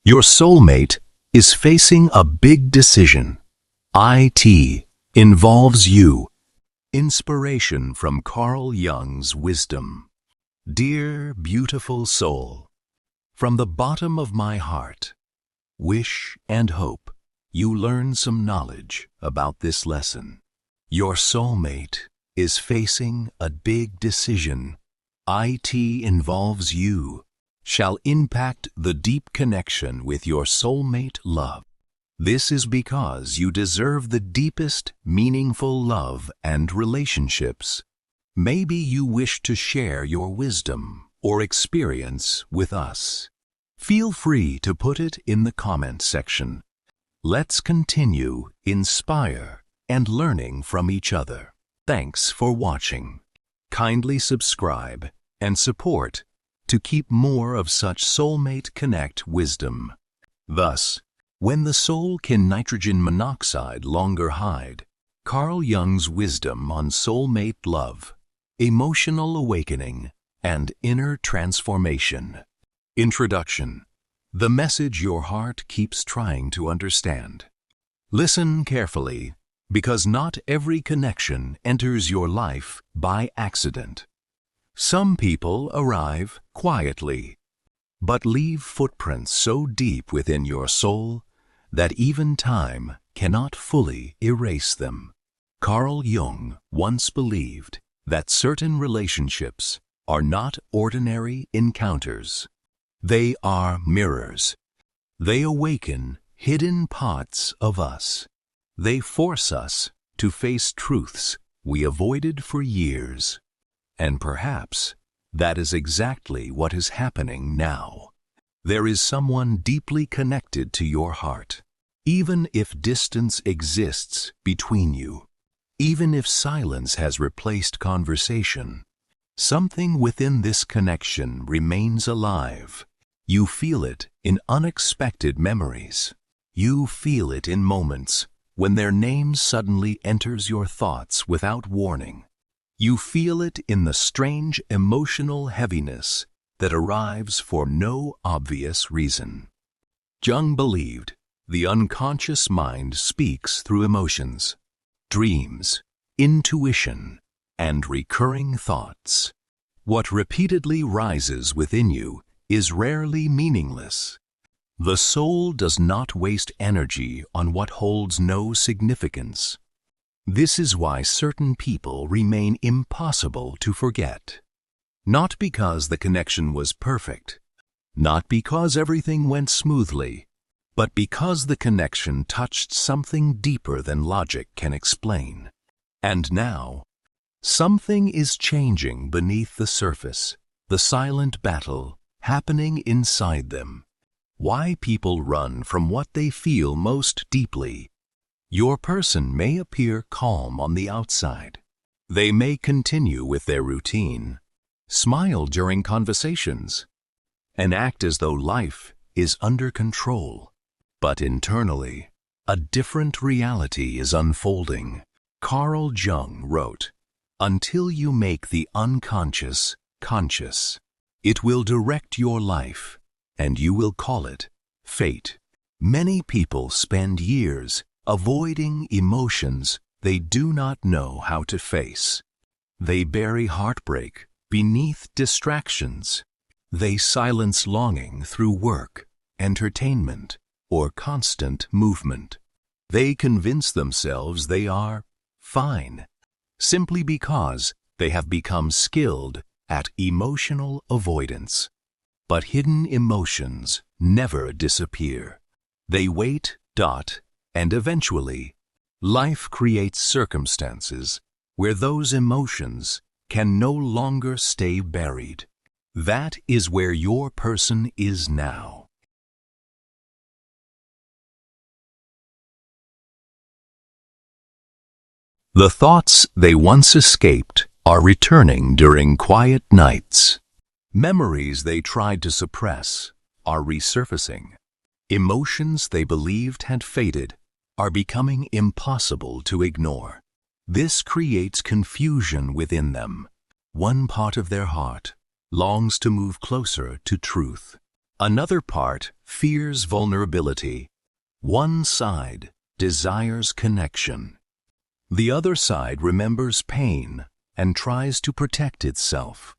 Your soulmate is facing a big decision. It involves you. Inspiration from Carl Jung's wisdom. Dear beautiful soul, from the bottom of my heart, wish and hope you learn some knowledge about this lesson. Your soulmate is facing a big decision. It involves you. Shall impact the deep connection with your soulmate love. This is because you deserve the deepest, meaningful love and relationships. Maybe you wish to share your wisdom or experience with us. Feel free to put it in the comment section. Let's continue, inspire, and learning from each other. Thanks for watching. Kindly subscribe and support to keep more of such soulmate connect wisdom. Thus, when the soul can nitrogen monoxide longer hide, Carl Jung's wisdom on soulmate love, emotional awakening, and inner transformation. Introduction. The message your heart keeps trying to understand. Listen carefully, because not every connection enters your life by accident. Some people arrive quietly, but leave footprints so deep within your soul that even time cannot fully erase them. Carl Jung once believed that certain relationships are not ordinary encounters. They are mirrors. They awaken hidden parts of us. They force us to face truths we avoided for years. And perhaps that is exactly what is happening now. There is someone deeply connected to your heart, even if distance exists between you. Even if silence has replaced conversation, something within this connection remains alive. You feel it in unexpected memories. You feel it in moments when their name suddenly enters your thoughts without warning. You feel it in the strange emotional heaviness that arrives for no obvious reason. Jung believed the unconscious mind speaks through emotions, dreams, intuition, and recurring thoughts. What repeatedly rises within you is rarely meaningless. The soul does not waste energy on what holds no significance. This is why certain people remain impossible to forget. Not because the connection was perfect, not because everything went smoothly, but because the connection touched something deeper than logic can explain. And now, something is changing beneath the surface, the silent battle happening inside them. Why people run from what they feel most deeply. Your person may appear calm on the outside. They may continue with their routine, smile during conversations, and act as though life is under control. But internally, a different reality is unfolding. Carl Jung wrote, "Until you make the unconscious conscious, it will direct your life, and you will call it fate." Many people spend years avoiding emotions they do not know how to face. They bury heartbreak beneath distractions. They silence longing through work, entertainment, or constant movement. They convince themselves they are fine, simply because they have become skilled at emotional avoidance. But hidden emotions never disappear. They wait, and eventually, life creates circumstances where those emotions can no longer stay buried. That is where your person is now. The thoughts they once escaped are returning during quiet nights. Memories they tried to suppress are resurfacing. Emotions they believed had faded are becoming impossible to ignore. This creates confusion within them. One part of their heart longs to move closer to truth. Another part fears vulnerability. One side desires connection. The other side remembers pain and tries to protect itself.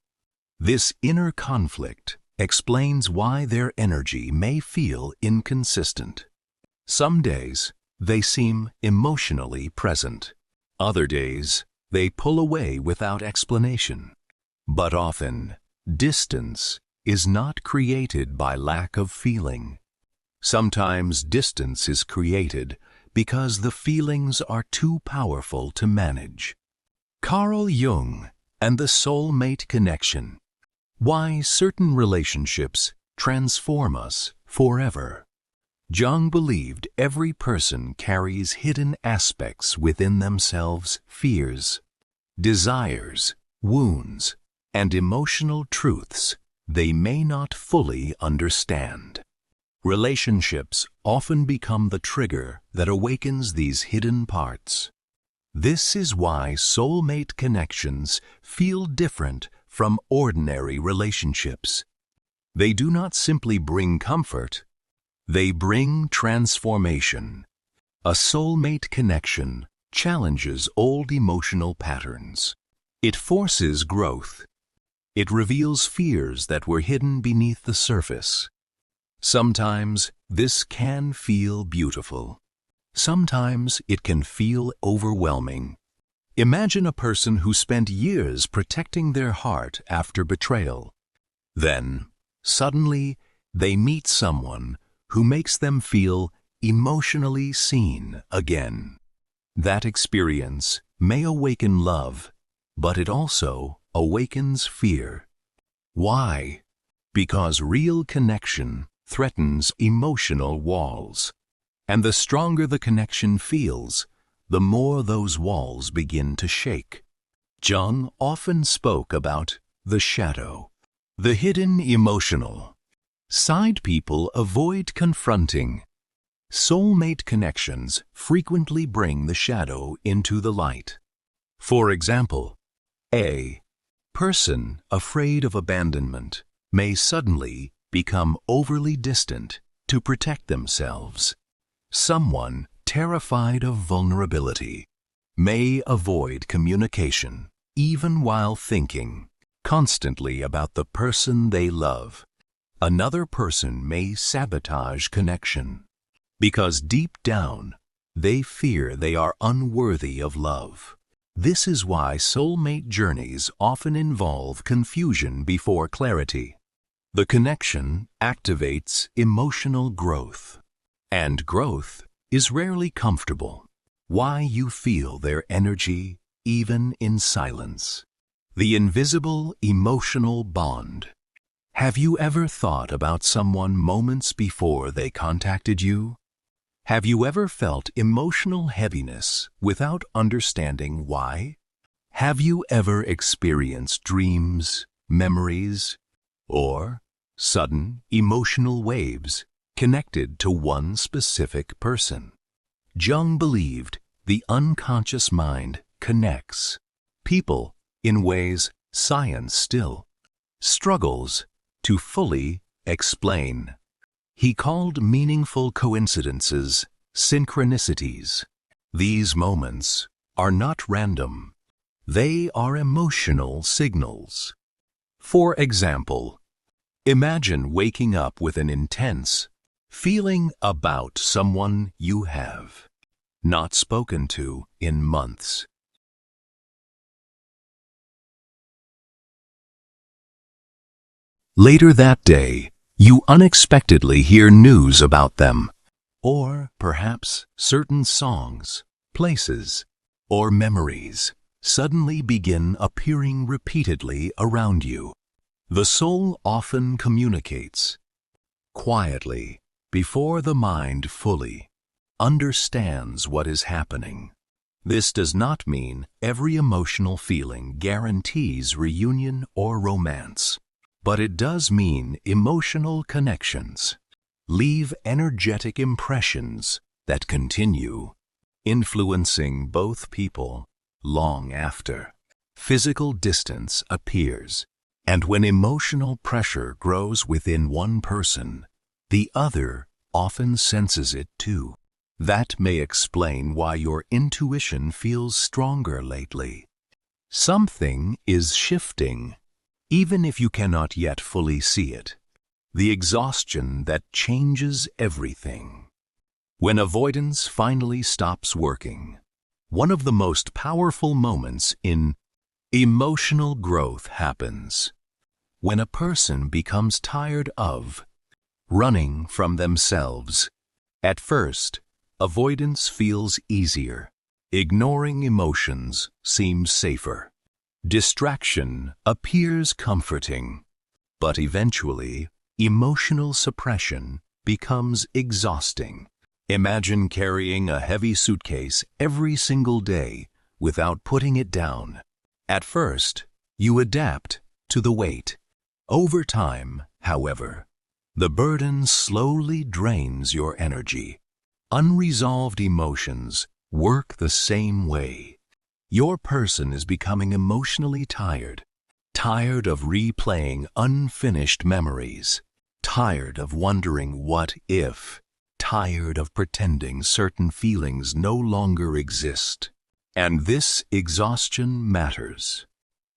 This inner conflict explains why their energy may feel inconsistent. Some days, they seem emotionally present. Other days, they pull away without explanation. But often, distance is not created by lack of feeling. Sometimes distance is created because the feelings are too powerful to manage. Carl Jung and the soulmate connection. Why certain relationships transform us forever. Jung believed every person carries hidden aspects within themselves, fears, desires, wounds, and emotional truths they may not fully understand. Relationships often become the trigger that awakens these hidden parts. This is why soulmate connections feel different from ordinary relationships. They do not simply bring comfort, they bring transformation. A soulmate connection challenges old emotional patterns. It forces growth. It reveals fears that were hidden beneath the surface. Sometimes this can feel beautiful. Sometimes it can feel overwhelming. Imagine a person who spent years protecting their heart after betrayal. Then, suddenly, they meet someone who makes them feel emotionally seen again. That experience may awaken love, but it also awakens fear. Why? Because real connection threatens emotional walls. And the stronger the connection feels, the more those walls begin to shake. Jung often spoke about the shadow, the hidden emotional side people avoid confronting. Soulmate connections frequently bring the shadow into the light. For example, a person afraid of abandonment may suddenly become overly distant to protect themselves. Someone terrified of vulnerability may avoid communication, even while thinking constantly about the person they love. Another person may sabotage connection because deep down they fear they are unworthy of love. This is why soulmate journeys often involve confusion before clarity. The connection activates emotional growth, and growth is rarely comfortable. Why you feel their energy even in silence. The invisible emotional bond. Have you ever thought about someone moments before they contacted you? Have you ever felt emotional heaviness without understanding why? Have you ever experienced dreams, memories, or sudden emotional waves connected to one specific person? Jung believed the unconscious mind connects people in ways science still struggles to fully explain. He called meaningful coincidences synchronicities. These moments are not random. They are emotional signals. For example, imagine waking up with an intense feeling about someone you have not spoken to in months. Later that day, you unexpectedly hear news about them, or perhaps certain songs, places, or memories suddenly begin appearing repeatedly around you. The soul often communicates quietly before the mind fully understands what is happening. This does not mean every emotional feeling guarantees reunion or romance. But it does mean emotional connections leave energetic impressions that continue, influencing both people long after. Physical distance appears, and when emotional pressure grows within one person, The other often senses it too. That may explain why your intuition feels stronger lately. Something is shifting, even if you cannot yet fully see it. The exhaustion that changes everything. When avoidance finally stops working, one of the most powerful moments in emotional growth happens. When a person becomes tired of running from themselves. At first, avoidance feels easier. Ignoring emotions seems safer. Distraction appears comforting. But eventually, emotional suppression becomes exhausting. Imagine carrying a heavy suitcase every single day without putting it down. At first, you adapt to the weight. Over time, however, the burden slowly drains your energy. Unresolved emotions work the same way. Your person is becoming emotionally tired. Tired of replaying unfinished memories. Tired of wondering what if. Tired of pretending certain feelings no longer exist. And this exhaustion matters.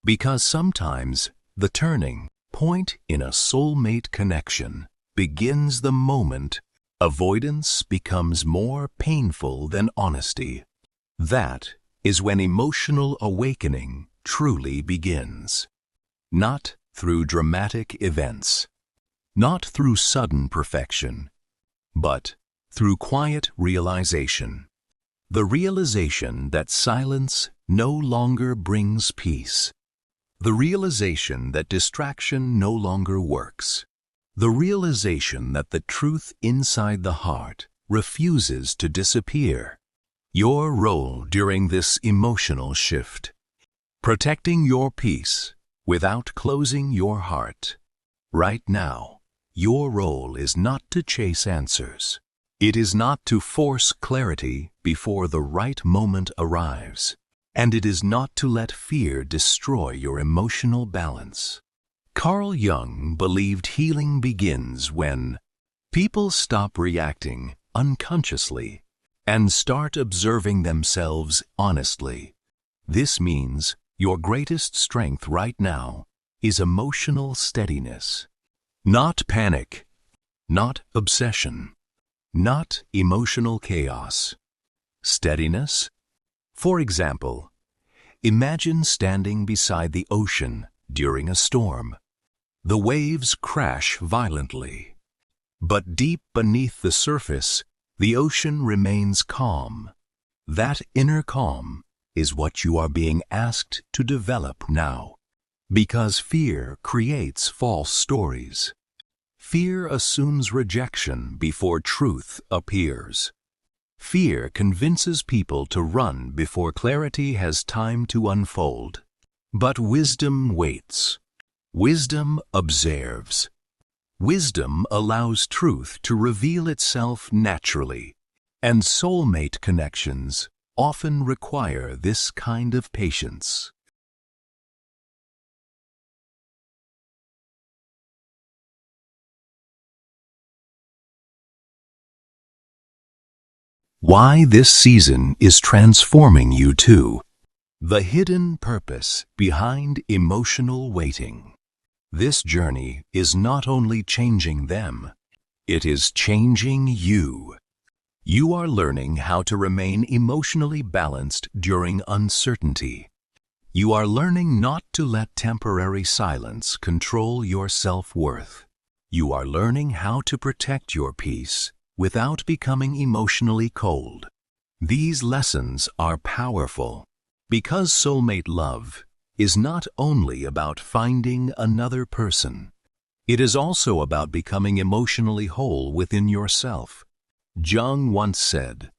Because sometimes the turning point in a soulmate connection begins the moment avoidance becomes more painful than honesty. That is when emotional awakening truly begins. Not through dramatic events, not through sudden perfection, but through quiet realization. The realization that silence no longer brings peace. The realization that distraction no longer works. The realization that the truth inside the heart refuses to disappear. Your role during this emotional shift. Protecting your peace without closing your heart. Right now, your role is not to chase answers. It is not to force clarity before the right moment arrives. And it is not to let fear destroy your emotional balance. Carl Jung believed healing begins when people stop reacting unconsciously and start observing themselves honestly. This means your greatest strength right now is emotional steadiness. Not panic, not obsession, not emotional chaos. Steadiness. For example, imagine standing beside the ocean during a storm. The waves crash violently, but deep beneath the surface, the ocean remains calm. That inner calm is what you are being asked to develop now, because fear creates false stories. Fear assumes rejection before truth appears. Fear convinces people to run before clarity has time to unfold. But wisdom waits. Wisdom observes. Wisdom allows truth to reveal itself naturally. And soulmate connections often require this kind of patience. Why this season is transforming you too. The hidden purpose behind emotional waiting. This journey is not only changing them, it is changing you. You are learning how to remain emotionally balanced during uncertainty. You are learning not to let temporary silence control your self-worth. You are learning how to protect your peace without becoming emotionally cold. These lessons are powerful because soulmate love is not only about finding another person. It is also about becoming emotionally whole within yourself. Jung once said,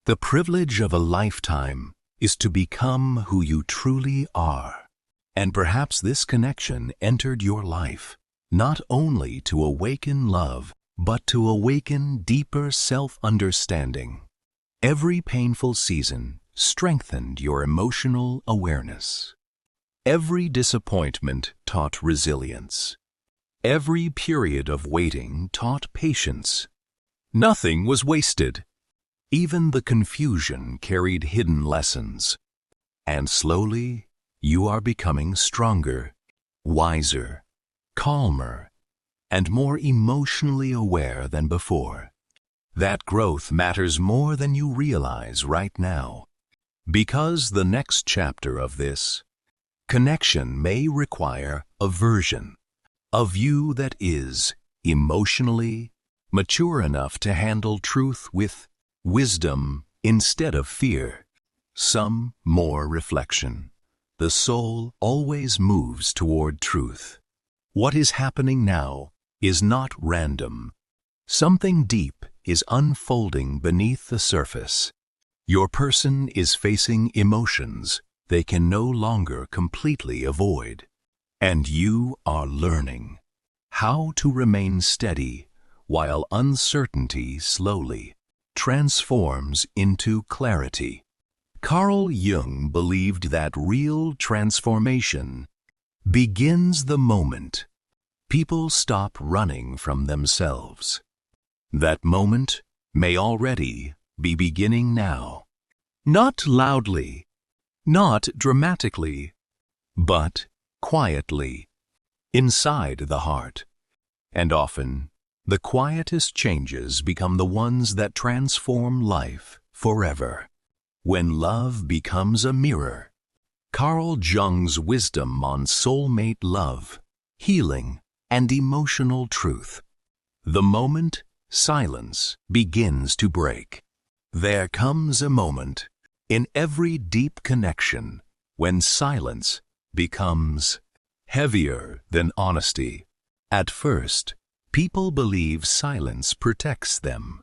"The privilege of a lifetime is to become who you truly are." And perhaps this connection entered your life, not only to awaken love, but to awaken deeper self-understanding. Every painful season strengthened your emotional awareness. Every disappointment taught resilience. Every period of waiting taught patience. Nothing was wasted. Even the confusion carried hidden lessons. And slowly, you are becoming stronger, wiser, calmer, and more emotionally aware than before. That growth matters more than you realize right now. Because the next chapter of this connection may require a version of you that is emotionally mature enough to handle truth with wisdom instead of fear. Some more reflection. The soul always moves toward truth. What is happening now is not random. Something deep is unfolding beneath the surface. Your person is facing emotions they can no longer completely avoid. And you are learning how to remain steady while uncertainty slowly transforms into clarity. Carl Jung believed that real transformation begins the moment people stop running from themselves. That moment may already be beginning now. Not loudly, not dramatically, but quietly, inside the heart. And often, the quietest changes become the ones that transform life forever. When love becomes a mirror. Carl Jung's wisdom on soulmate love, healing, and emotional truth. The moment silence begins to break. There comes a moment in every deep connection when silence becomes heavier than honesty. At first, people believe silence protects them.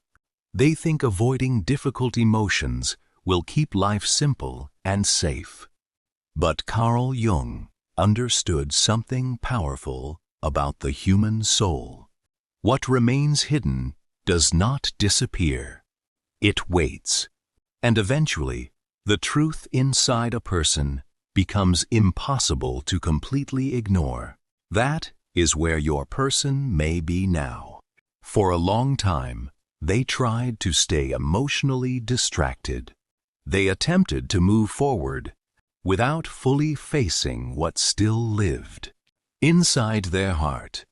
They think avoiding difficult emotions will keep life simple and safe. But Carl Jung understood something powerful about the human soul. What remains hidden does not disappear. It waits. And eventually, the truth inside a person becomes impossible to completely ignore. That is where your person may be now. For a long time, they tried to stay emotionally distracted. They attempted to move forward without fully facing what still lived inside their heart.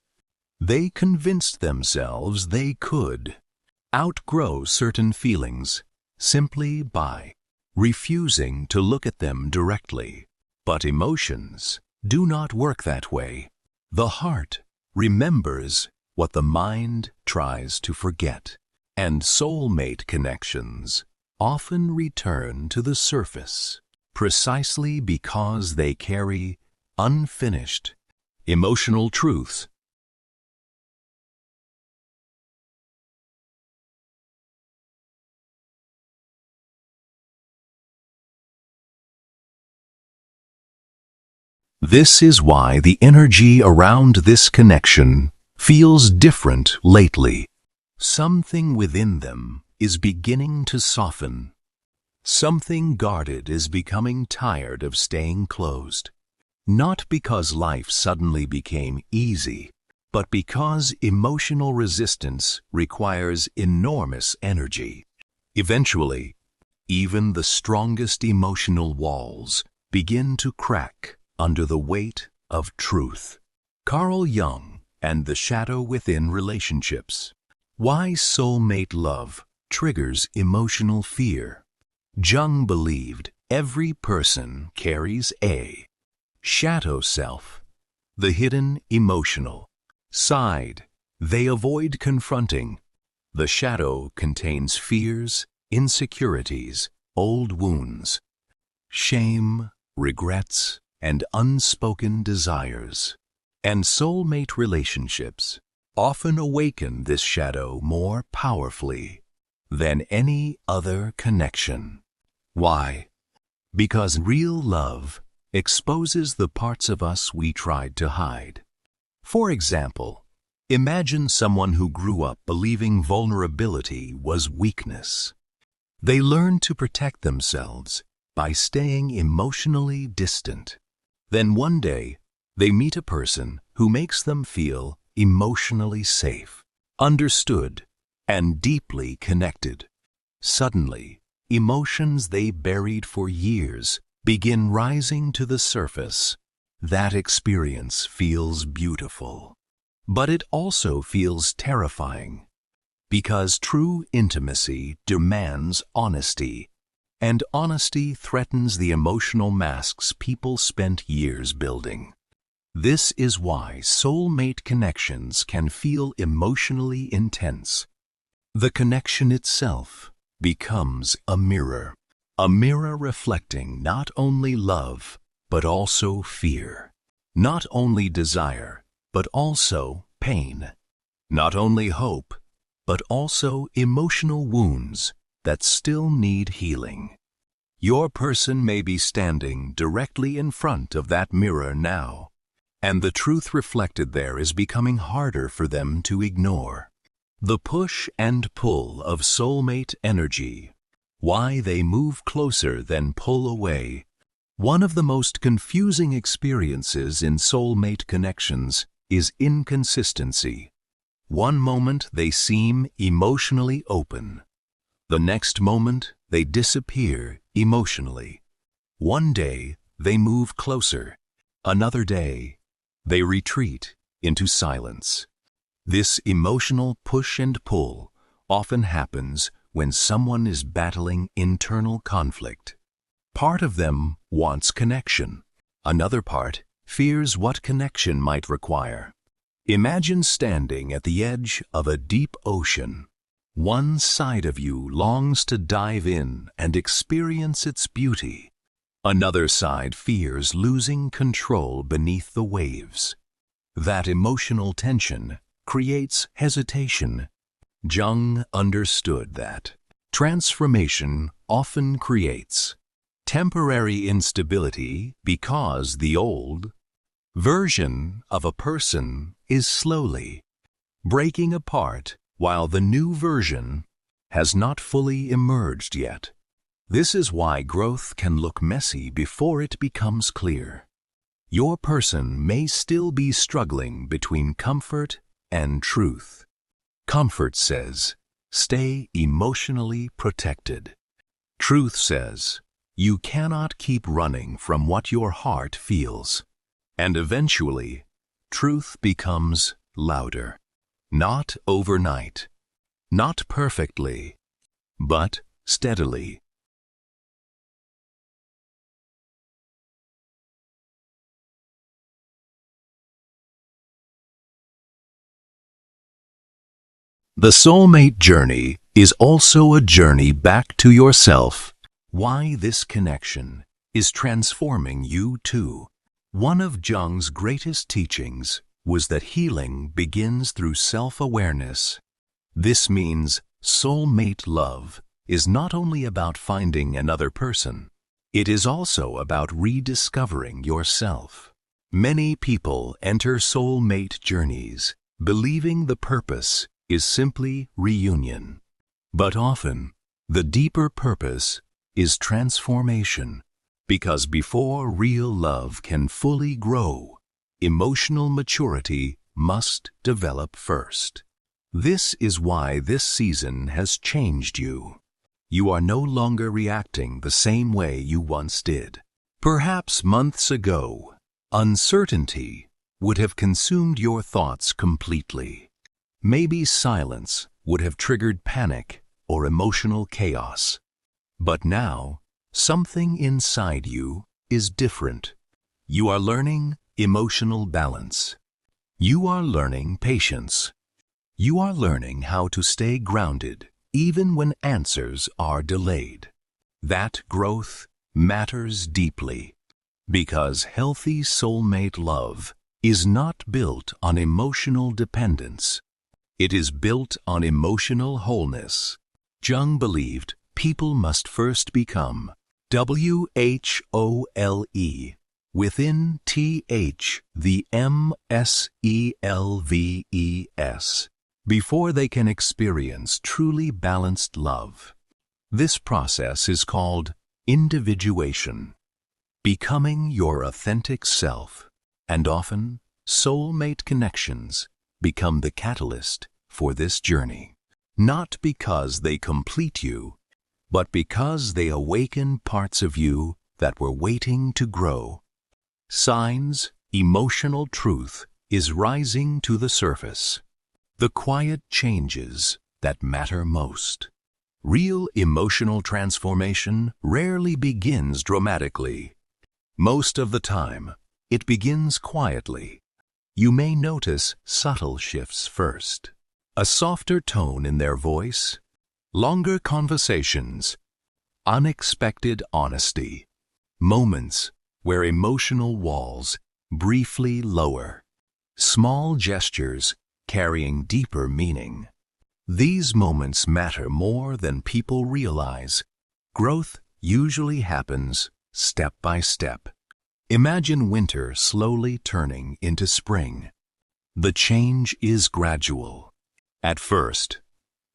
They convinced themselves they could outgrow certain feelings simply by refusing to look at them directly. But emotions do not work that way. The heart remembers what the mind tries to forget, and soulmate connections often return to the surface precisely because they carry unfinished emotional truths. This is why the energy around this connection feels different lately. Something within them is beginning to soften. Something guarded is becoming tired of staying closed. Not because life suddenly became easy, but because emotional resistance requires enormous energy. Eventually, even the strongest emotional walls begin to crack under the weight of truth. Carl Jung and the shadow within relationships. Why soulmate love triggers emotional fear. Jung believed every person carries a shadow self, the hidden emotional side they avoid confronting. The shadow contains fears, insecurities, old wounds, shame, regrets, and unspoken desires. And soulmate relationships often awaken this shadow more powerfully than any other connection. Why? Because real love exposes the parts of us we tried to hide. For example, imagine someone who grew up believing vulnerability was weakness. They learned to protect themselves by staying emotionally distant. Then one day, they meet a person who makes them feel emotionally safe, understood, and deeply connected. Suddenly, emotions they buried for years begin rising to the surface. That experience feels beautiful, but it also feels terrifying, because true intimacy demands honesty, and honesty threatens the emotional masks people spent years building. This is why soulmate connections can feel emotionally intense. The connection itself becomes a mirror reflecting not only love, but also fear, not only desire, but also pain, not only hope, but also emotional wounds that still need healing. Your person may be standing directly in front of that mirror now, and the truth reflected there is becoming harder for them to ignore. The push and pull of soulmate energy, why they move closer than pull away. One of the most confusing experiences in soulmate connections is inconsistency. One moment they seem emotionally open. The next moment they disappear emotionally. One day they move closer. Another day they retreat into silence. This emotional push and pull often happens when someone is battling internal conflict. Part of them wants connection. Another part fears what connection might require. Imagine standing at the edge of a deep ocean. One side of you longs to dive in and experience its beauty. Another side fears losing control beneath the waves. That emotional tension creates hesitation. Jung understood that transformation often creates temporary instability because the old version of a person is slowly breaking apart while the new version has not fully emerged yet. This is why growth can look messy before it becomes clear. Your person may still be struggling between comfort and truth. Comfort says, stay emotionally protected. Truth says, you cannot keep running from what your heart feels. And eventually, truth becomes louder. Not overnight, not perfectly, but steadily. The soulmate journey is also a journey back to yourself. Why this connection is transforming you too. One of Jung's greatest teachings was that healing begins through self-awareness. This means soulmate love is not only about finding another person, it is also about rediscovering yourself. Many people enter soulmate journeys believing the purpose is simply reunion. But often, the deeper purpose is transformation, because before real love can fully grow, emotional maturity must develop first. This is why this season has changed you. You are no longer reacting the same way you once did. Perhaps months ago, uncertainty would have consumed your thoughts completely. Maybe silence would have triggered panic or emotional chaos. But now, something inside you is different. You are learning emotional balance. You are learning patience. You are learning how to stay grounded even when answers are delayed. That growth matters deeply, because healthy soulmate love is not built on emotional dependence. It is built on emotional wholeness. Jung believed people must first become WHOLE within the MESELVES before they can experience truly balanced love. This process is called individuation, becoming your authentic self, and often soulmate connections become the catalyst for this journey. Not because they complete you, but because they awaken parts of you that were waiting to grow. Signs, emotional truth is rising to the surface. The quiet changes that matter most. Real emotional transformation rarely begins dramatically. Most of the time, it begins quietly. You may notice subtle shifts first. A softer tone in their voice, longer conversations, unexpected honesty, moments where emotional walls briefly lower, small gestures carrying deeper meaning. These moments matter more than people realize. Growth usually happens step by step. Imagine winter slowly turning into spring. The change is gradual. At first,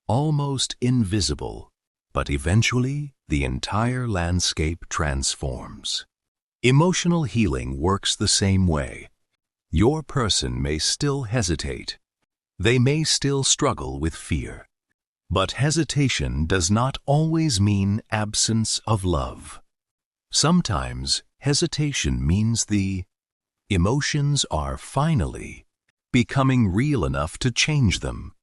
almost invisible, but eventually the entire landscape transforms. Emotional healing works the same way. Your person may still hesitate. They may still struggle with fear. But hesitation does not always mean absence of love. Sometimes hesitation means the emotions are finally becoming real enough to change them.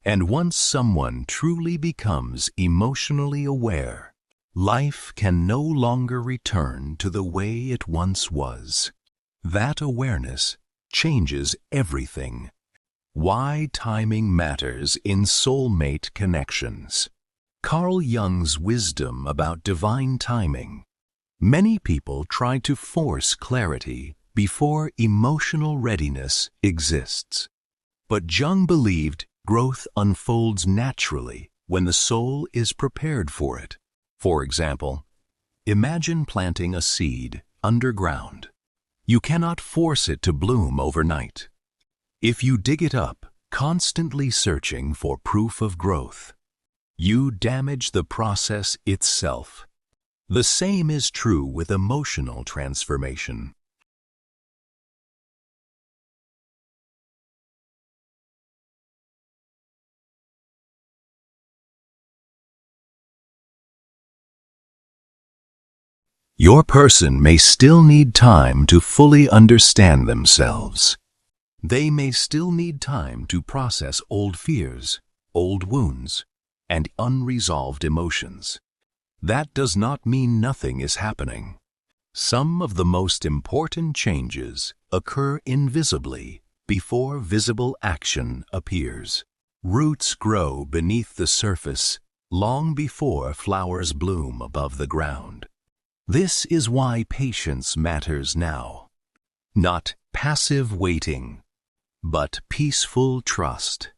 And once someone truly becomes emotionally aware, life can no longer return to the way it once was. That awareness changes everything. Why timing matters in soulmate connections. Carl Jung's wisdom about divine timing. Many people try to force clarity before emotional readiness exists. But Jung believed growth unfolds naturally when the soul is prepared for it. For example, imagine planting a seed underground. You cannot force it to bloom overnight. If you dig it up, constantly searching for proof of growth, you damage the process itself. The same is true with emotional transformation. Your person may still need time to fully understand themselves. They may still need time to process old fears, old wounds, and unresolved emotions. That does not mean nothing is happening. Some of the most important changes occur invisibly before visible action appears. Roots grow beneath the surface long before flowers bloom above the ground. This is why patience matters now. Not passive waiting, but peaceful trust.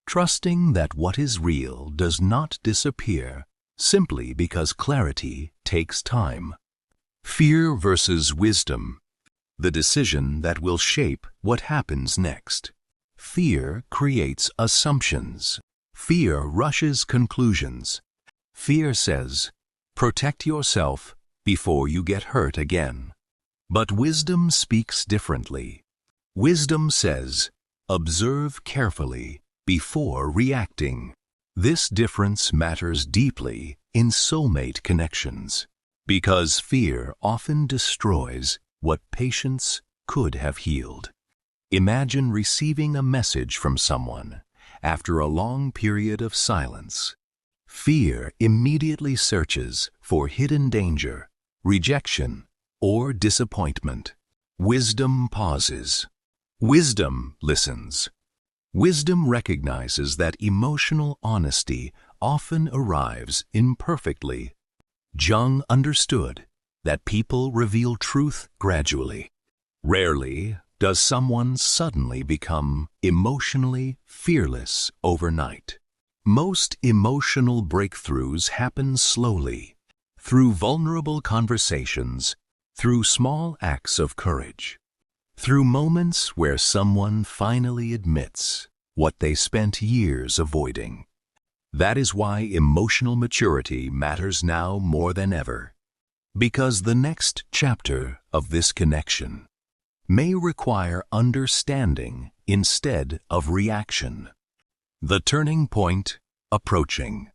Trusting that what is real does not disappear simply because clarity takes time. Fear versus wisdom, the decision that will shape what happens next. Fear creates assumptions. Fear rushes conclusions. Fear says, protect yourself before you get hurt again. But wisdom speaks differently. Wisdom says, observe carefully before reacting. This difference matters deeply in soulmate connections, because fear often destroys what patience could have healed. Imagine receiving a message from someone after a long period of silence. Fear immediately searches for hidden danger, rejection, or disappointment. Wisdom pauses. Wisdom listens. Wisdom recognizes that emotional honesty often arrives imperfectly. Jung understood that people reveal truth gradually. Rarely does someone suddenly become emotionally fearless overnight. Most emotional breakthroughs happen slowly, through vulnerable conversations, through small acts of courage, through moments where someone finally admits what they spent years avoiding. That is why emotional maturity matters now more than ever, because the next chapter of this connection may require understanding instead of reaction. The turning point approaching.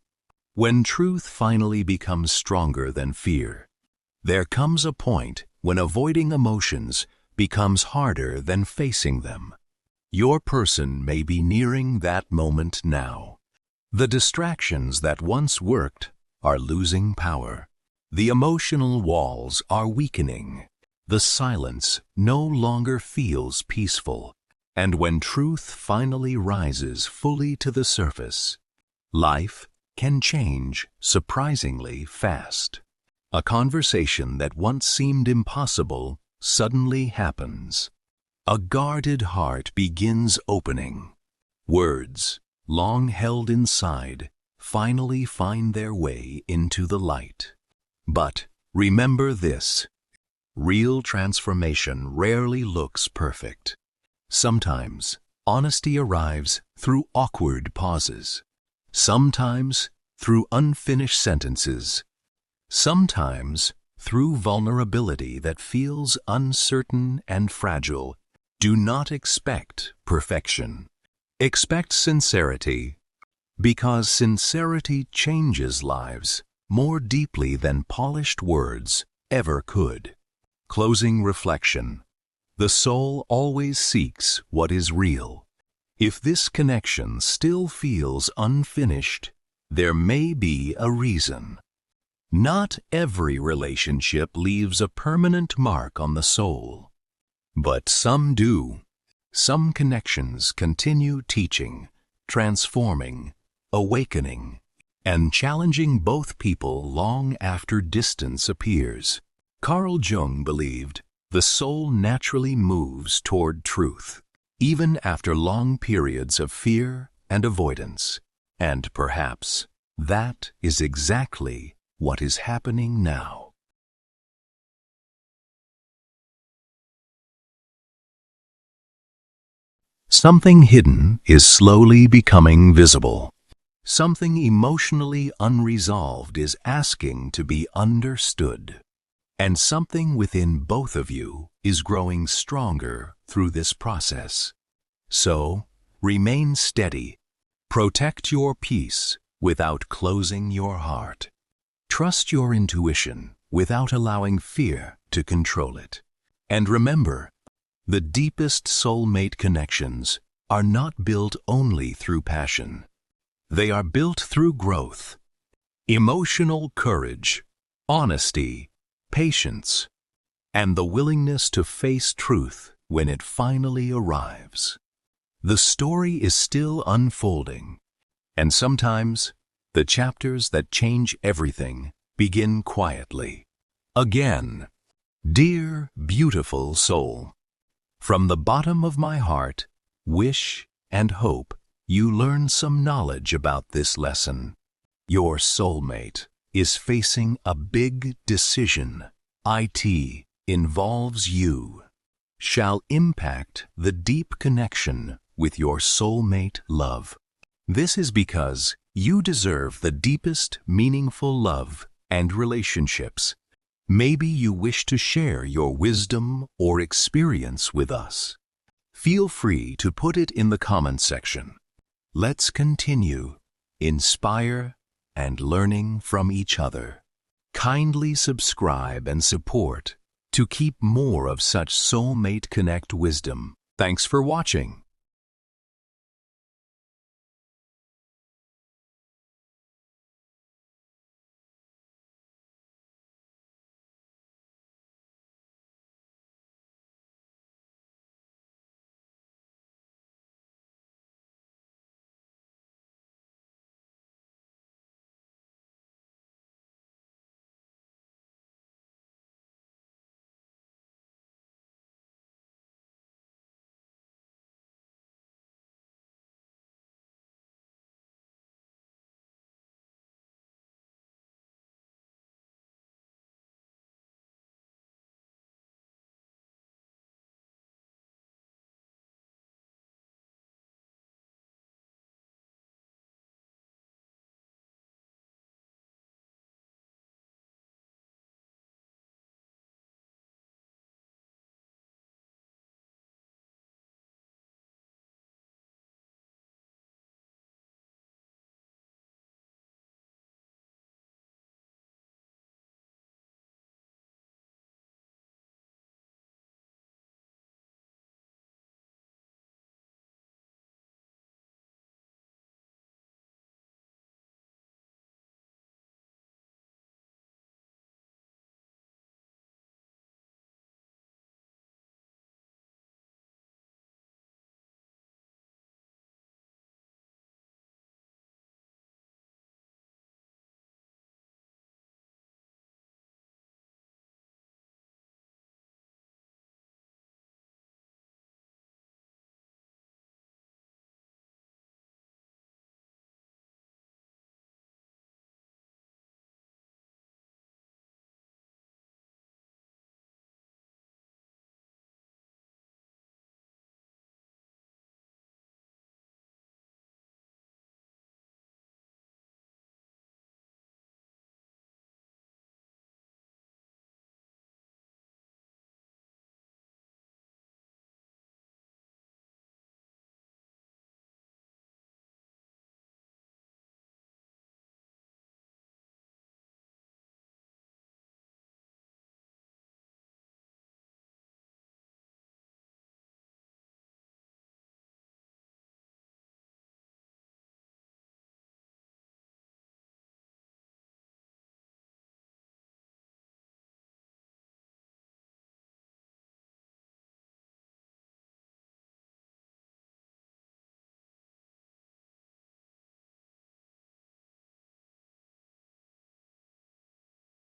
When truth finally becomes stronger than fear, there comes a point when avoiding emotions becomes harder than facing them. Your person may be nearing that moment now. The distractions that once worked are losing power. The emotional walls are weakening. The silence no longer feels peaceful. And when truth finally rises fully to the surface, life can change surprisingly fast. A conversation that once seemed impossible suddenly happens. A guarded heart begins opening. Words, long held inside, finally find their way into the light. But remember this: real transformation rarely looks perfect. Sometimes honesty arrives through awkward pauses. Sometimes through unfinished sentences. Sometimes through vulnerability that feels uncertain and fragile. Do not expect perfection. Expect sincerity, because sincerity changes lives more deeply than polished words ever could. Closing reflection. The soul always seeks what is real. If this connection still feels unfinished, there may be a reason. Not every relationship leaves a permanent mark on the soul, but some do. Some connections continue teaching, transforming, awakening, and challenging both people long after distance appears. Carl Jung believed the soul naturally moves toward truth, even after long periods of fear and avoidance. And perhaps that is exactly what is happening now. Something hidden is slowly becoming visible. Something emotionally unresolved is asking to be understood. And something within both of you is growing stronger through this process. So, remain steady. Protect your peace without closing your heart. Trust your intuition without allowing fear to control it. And remember, the deepest soulmate connections are not built only through passion. They are built through growth, emotional courage, honesty, patience, and the willingness to face truth when it finally arrives. The story is still unfolding, and sometimes the chapters that change everything begin quietly. Again, dear, beautiful soul, from the bottom of my heart, wish and hope you learn some knowledge about this lesson. Your soulmate is facing a big decision. It involves you. Shall impact the deep connection with your soulmate love. This is because you deserve the deepest meaningful love and relationships. Maybe you wish to share your wisdom or experience with us. Feel free to put it in the comment section. Let's continue, inspire, and learning from each other. Kindly subscribe and support to keep more of such Soulmate Connect wisdom. Thanks for watching.